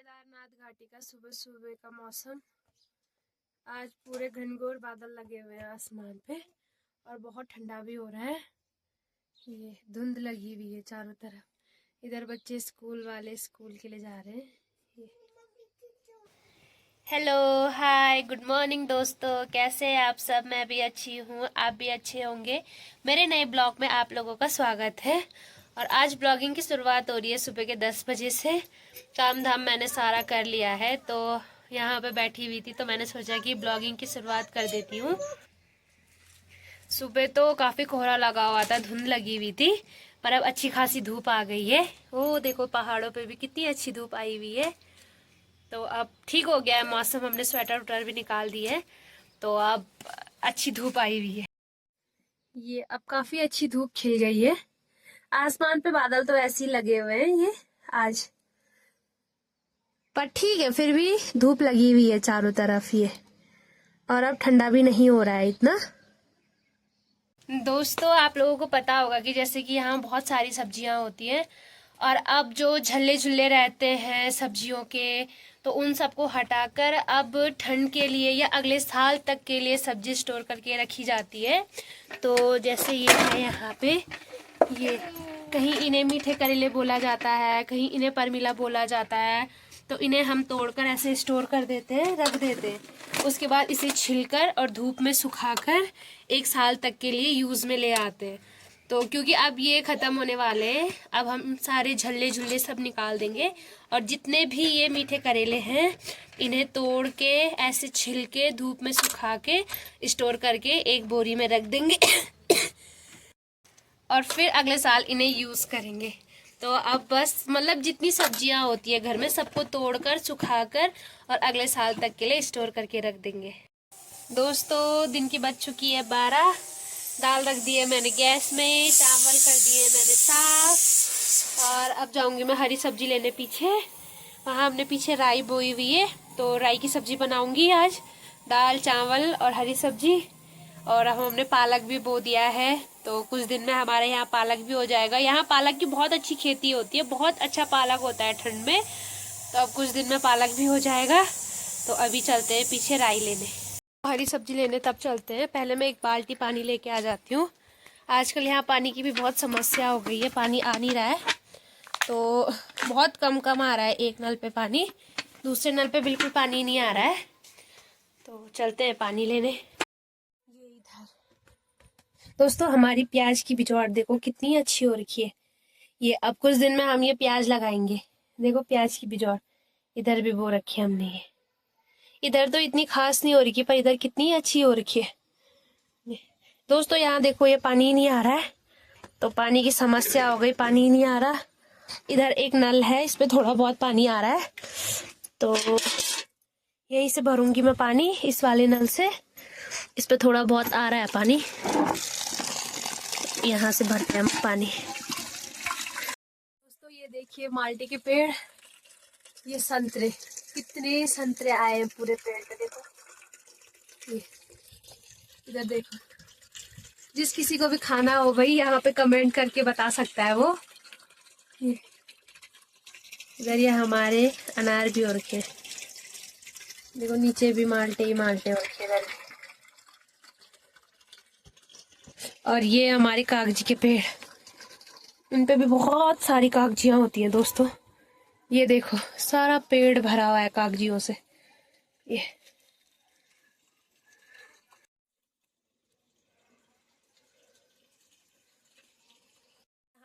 केदारनाथ घाटी का सुबह सुबह का मौसम। आज पूरे घनघोर बादल लगे हुए हैं आसमान पे और बहुत ठंडा भी हो रहा है। ये धुंध लगी हुई है चारों तरफ। इधर बच्चे स्कूल वाले स्कूल के लिए जा रहे हैं। हेलो, हाय, गुड मॉर्निंग दोस्तों, कैसे हैं आप सब। मैं भी अच्छी हूँ, आप भी अच्छे होंगे। मेरे नए ब्लॉग में आप लोगों का स्वागत है। और आज ब्लॉगिंग की शुरुआत हो रही है सुबह के 10 बजे से। काम धाम मैंने सारा कर लिया है, तो यहाँ पे बैठी हुई थी तो मैंने सोचा कि ब्लॉगिंग की शुरुआत कर देती हूँ। सुबह तो काफ़ी कोहरा लगा हुआ था, धुंध लगी हुई थी, पर अब अच्छी खासी धूप आ गई है। वो देखो पहाड़ों पे भी कितनी अच्छी धूप आई हुई है। तो अब ठीक हो गया है मौसम, हमने स्वेटर उटर भी निकाल दी है, तो अब अच्छी धूप आई हुई है। ये अब काफ़ी अच्छी धूप खिल गई है। आसमान पे बादल तो ऐसे ही लगे हुए हैं ये आज, पर ठीक है, फिर भी धूप लगी हुई है चारों तरफ ये। और अब ठंडा भी नहीं हो रहा है इतना। दोस्तों, आप लोगों को पता होगा कि जैसे कि यहाँ बहुत सारी सब्जियां होती हैं, और अब जो झल्ले झुल्ले रहते हैं सब्जियों के, तो उन सबको हटाकर अब ठंड के लिए या अगले साल तक के लिए सब्जी स्टोर करके रखी जाती है। तो जैसे ये है यहाँ पे, ये कहीं इन्हें मीठे करेले बोला जाता है, कहीं इन्हें परमिला बोला जाता है। तो इन्हें हम तोड़कर ऐसे स्टोर कर देते हैं, रख देते हैं। उसके बाद इसे छिलकर और धूप में सुखाकर 1 साल तक के लिए यूज़ में ले आते हैं। तो क्योंकि अब ये ख़त्म होने वाले हैं, अब हम सारे झल्ले झुल्ले सब निकाल देंगे, और जितने भी ये मीठे करेले हैं इन्हें तोड़ के ऐसे छिल के धूप में सुखा के स्टोर करके एक बोरी में रख देंगे और फिर अगले साल इन्हें यूज़ करेंगे। तो अब बस मतलब जितनी सब्जियां होती है घर में सबको तोड़कर सुखाकर और अगले साल तक के लिए स्टोर करके रख देंगे। दोस्तों, दिन की बज चुकी है 12। दाल रख दी है मैंने गैस में, चावल कर दिए मैंने साफ, और अब जाऊंगी मैं हरी सब्जी लेने पीछे। वहाँ हमने पीछे राई बोई हुई है, तो राई की सब्जी बनाऊंगी आज। दाल चावल और हरी सब्जी। और अब हमने पालक भी बो दिया है, तो कुछ दिन में हमारे यहाँ पालक भी हो जाएगा। यहाँ पालक की बहुत अच्छी खेती होती है, बहुत अच्छा पालक होता है ठंड में। तो अब कुछ दिन में पालक भी हो जाएगा। तो अभी चलते हैं पीछे राई लेने, हरी सब्जी लेने तब चलते हैं। पहले मैं एक बाल्टी पानी लेके आ जाती हूँ। आजकल यहाँ पानी की भी बहुत समस्या हो गई है, पानी आ नहीं रहा है, तो बहुत कम कम आ रहा है। एक नल पे पानी, दूसरे नल पे बिल्कुल पानी नहीं आ रहा है। तो चलते हैं पानी लेने। ये इधर दोस्तों, हमारी प्याज की बिचौर देखो कितनी अच्छी हो रखी है। ये अब कुछ दिन में हम ये प्याज लगाएंगे। देखो प्याज की बिचौर इधर भी बो रखी है हमने। ये इधर तो इतनी खास नहीं हो रही, पर इधर कितनी अच्छी हो रखी है। दोस्तों यहाँ देखो, ये पानी नहीं आ रहा है, तो पानी की समस्या हो गई, पानी नहीं आ रहा। इधर एक नल है, इस पे थोड़ा बहुत पानी आ रहा है, तो यहीं से भरूंगी मैं पानी, इस वाले नल से। इस पे थोड़ा बहुत आ रहा है पानी, यहाँ से भरते हैं पानी। दोस्तों ये देखिए माल्टे के पेड़, ये संतरे, कितने संतरे आए हैं पूरे पेड़ पे। देखो ये इधर देखो, जिस किसी को भी खाना हो भाई यहाँ पे कमेंट करके बता सकता है वो। इधर ये हमारे अनार भी हो रखे, देखो नीचे भी माल्टे ही माल्टे हो रखे इधर। और ये हमारे कागजी के पेड़, उन पे भी बहुत सारी कागजियां होती हैं दोस्तों। ये देखो सारा पेड़ भरा हुआ है कागजियों से। ये यहाँ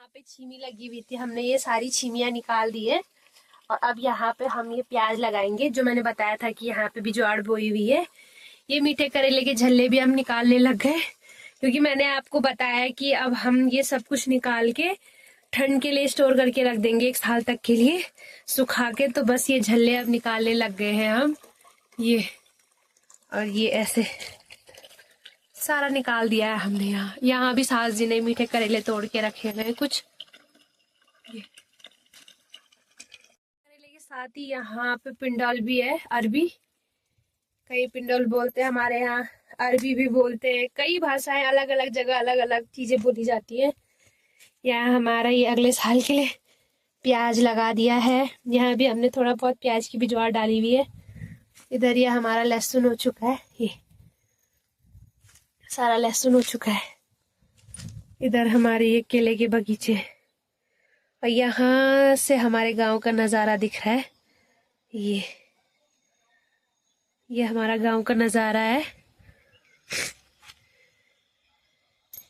पे छीमी लगी हुई थी, हमने ये सारी छीमियां निकाल दी है। और अब यहाँ पे हम ये प्याज लगाएंगे, जो मैंने बताया था कि यहाँ पे भी ज्वार बोई हुई है। ये मीठे करेले के झल्ले भी हम निकालने लग गए, क्योंकि मैंने आपको बताया कि अब हम ये सब कुछ निकाल के ठंड के लिए स्टोर करके रख देंगे 1 साल तक के लिए सुखा के। तो बस ये झल्ले अब निकालने लग गए हैं हम। ये और ये ऐसे सारा निकाल दिया है हमने। यहाँ भी सास जी ने मीठे करेले तोड़ के रखे हुए हैं कुछ। ये करेले के साथ ही यहाँ पे पिंडौल भी है, अरबी। कई पिंडौल बोलते हैं, हमारे यहाँ अरबी भी बोलते हैं। कई भाषाएं, अलग अलग जगह अलग अलग चीजें बोली जाती है। यहाँ हमारा ये अगले साल के लिए प्याज लगा दिया है। यहाँ भी हमने थोड़ा बहुत प्याज की भी ज्वार डाली हुई है। इधर ये हमारा लहसुन हो चुका है, ये सारा लहसुन हो चुका है। इधर हमारे ये केले के बगीचे और यहाँ से हमारे गांव का नज़ारा दिख रहा है। ये हमारा गांव का नज़ारा है।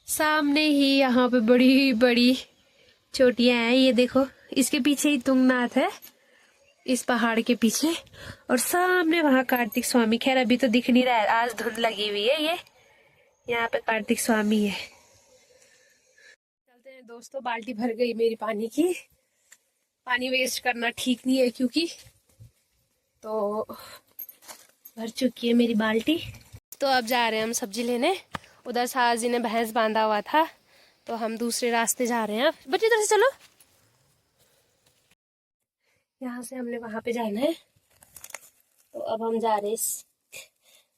सामने ही यहाँ पे बड़ी बड़ी चोटियां हैं, ये देखो। इसके पीछे ही तुंगनाथ है, इस पहाड़ के पीछे। और सामने वहाँ कार्तिक स्वामी, खैर अभी तो दिख नहीं रहा है, आज धुंध लगी हुई है। ये यहाँ पे कार्तिक स्वामी है। चलते हैं दोस्तों, बाल्टी भर गई मेरी पानी की। पानी वेस्ट करना ठीक नहीं है, क्योंकि तो भर चुकी है मेरी बाल्टी। तो अब जा रहे हैं हम सब्जी लेने। उधर सास जी ने भैंस बांधा हुआ था, तो हम दूसरे रास्ते जा रहे हैं। बच्चे इधर से चलो, यहाँ से हमने वहां पे जाना है। तो अब हम जा रहे हैं इस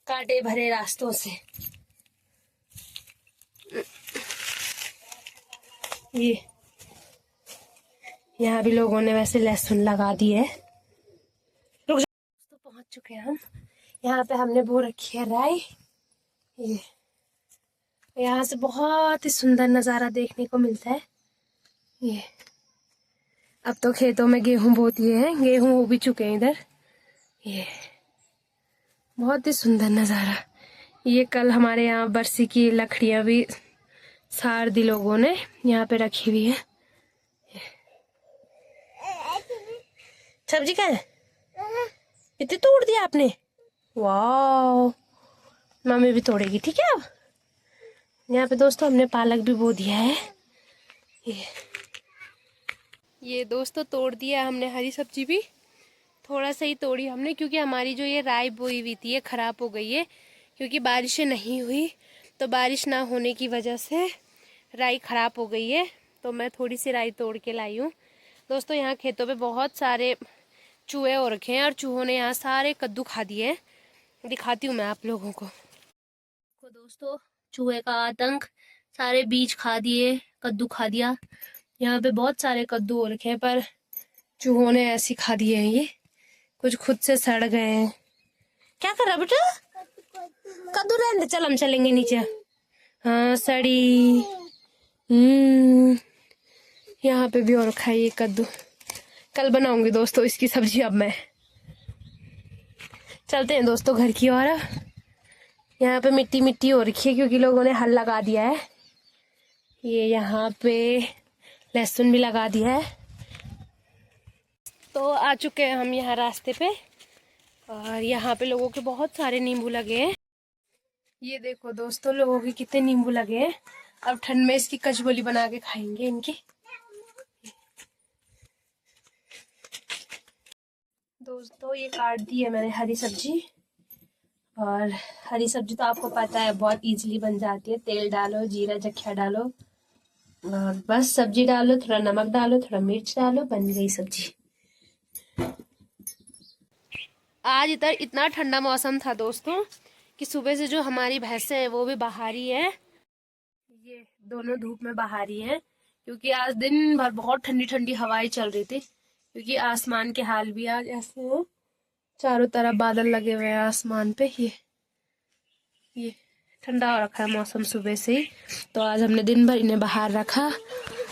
कांटे भरे रास्तों से। ये यहाँ भी लोगों ने वैसे लहसुन लगा दी है। रुक जा। तो पहुंच चुके हैं हम। यहाँ पे हमने बो रखी है राई। ये यहाँ से बहुत ही सुंदर नज़ारा देखने को मिलता है। ये अब तो खेतों में गेहूं बो दिए हैं, गेहूं हो भी चुके हैं इधर। ये बहुत ही सुंदर नज़ारा। ये कल हमारे यहाँ बरसी की लकड़ियाँ भी सार दी लोगों ने यहाँ पे रखी हुई है। सब्जी का है, इतनी तोड़ दिया आपने? वाह, मम्मी भी तोड़ेगी, ठीक है। अब यहाँ पे दोस्तों हमने पालक भी बो दिया है। ये दोस्तों तोड़ दिया हमने हरी सब्जी भी। थोड़ा सा ही तोड़ी हमने, क्योंकि हमारी जो ये राई बोई हुई थी ये खराब हो गई है, क्योंकि बारिशें नहीं हुई। तो बारिश ना होने की वजह से राई खराब हो गई है। तो मैं थोड़ी सी राई तोड़ के लाई हूँ। दोस्तों यहाँ खेतों पे बहुत सारे चूहे हो रखे हैं, और चूहों ने यहाँ सारे कद्दू खा दिए हैं। दिखाती हूँ मैं आप लोगों को। दोस्तों चूहे का आतंक, सारे बीज खा दिए, कद्दू खा दिया। यहाँ पे बहुत सारे कद्दू हो रखे हैं, पर चूहों ने ऐसी खा दिए हैं। ये कुछ खुद से सड़ गए हैं। क्या कर रहा बेटा? कद्दू रहने दे, चल हम चलेंगे नीचे। हाँ सड़ी। यहाँ पे भी और रखा है ये कद्दू। कल बनाऊंगी दोस्तों इसकी सब्जी। अब मैं चलते हैं दोस्तों घर की ओर। यहाँ पे मिट्टी मिट्टी हो रखी है, क्योंकि लोगों ने हल लगा दिया है। ये यहाँ पे लहसुन भी लगा दिया है। तो आ चुके हैं हम यहाँ रास्ते पे, और यहाँ पे लोगों के बहुत सारे नींबू लगे हैं। ये देखो दोस्तों, लोगों के कितने नींबू लगे हैं। अब ठंड में इसकी कचगोली बना के खाएंगे इनकी। दोस्तों ये काट दी है मैंने हरी सब्जी, और हरी सब्जी तो आपको पता है बहुत इजीली बन जाती है। तेल डालो, जीरा जख्या डालो, और बस सब्जी डालो, थोड़ा नमक डालो, थोड़ा मिर्च डालो, बन गई सब्जी। आज इधर इतना ठंडा मौसम था दोस्तों, कि सुबह से जो हमारी भैंसें हैं वो भी बाहर ही है। ये दोनों धूप में बाहर ही है, क्योंकि आज दिन भर बहुत ठंडी ठंडी हवाएं चल रही थी। क्योंकि आसमान के हाल भी आज ऐसे हैं, चारों तरफ बादल लगे हुए हैं आसमान पे। ये ठंडा हो रखा है मौसम सुबह से ही। तो आज हमने दिन भर इन्हें बाहर रखा।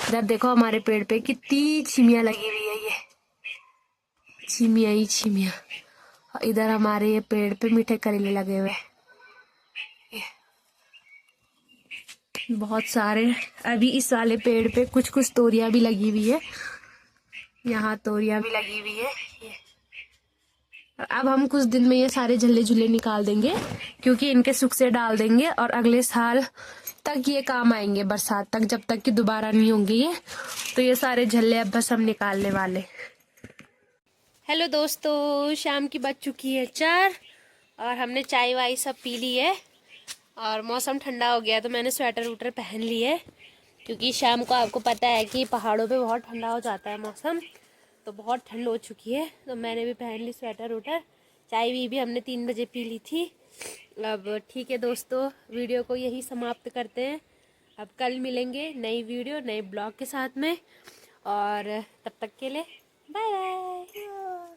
इधर देखो हमारे पेड़ पे कितनी छिमियाँ लगी हुई है, ये छिमियाँ ही छिमियाँ। और इधर हमारे ये पेड़ पे मीठे करेले लगे हुए हैं, बहुत सारे। अभी इस वाले पेड़ पे कुछ कुछ तोरियां भी लगी हुई है, यहाँ तोरियां भी लगी हुई है। अब हम कुछ दिन में ये सारे झल्ले झुल्ले निकाल देंगे, क्योंकि इनके सुख से डाल देंगे, और अगले साल तक ये काम आएंगे, बरसात तक, जब तक कि दोबारा नहीं होंगे ये। तो ये सारे झल्ले अब बस हम निकालने वाले। हेलो दोस्तों, शाम की बज चुकी है 4, और हमने चाय वाय सब पी ली है, और मौसम ठंडा हो गया। तो मैंने स्वेटर वूटर पहन ली है, क्योंकि शाम को आपको पता है कि पहाड़ों पे बहुत ठंडा हो जाता है मौसम। तो बहुत ठंड हो चुकी है, तो मैंने भी पहन ली स्वेटर वूटर। चाय भी हमने 3 बजे पी ली थी। अब ठीक है दोस्तों, वीडियो को यही समाप्त करते हैं। अब कल मिलेंगे नई वीडियो नए ब्लॉग के साथ में। और तब तक के लिए बाय बाय।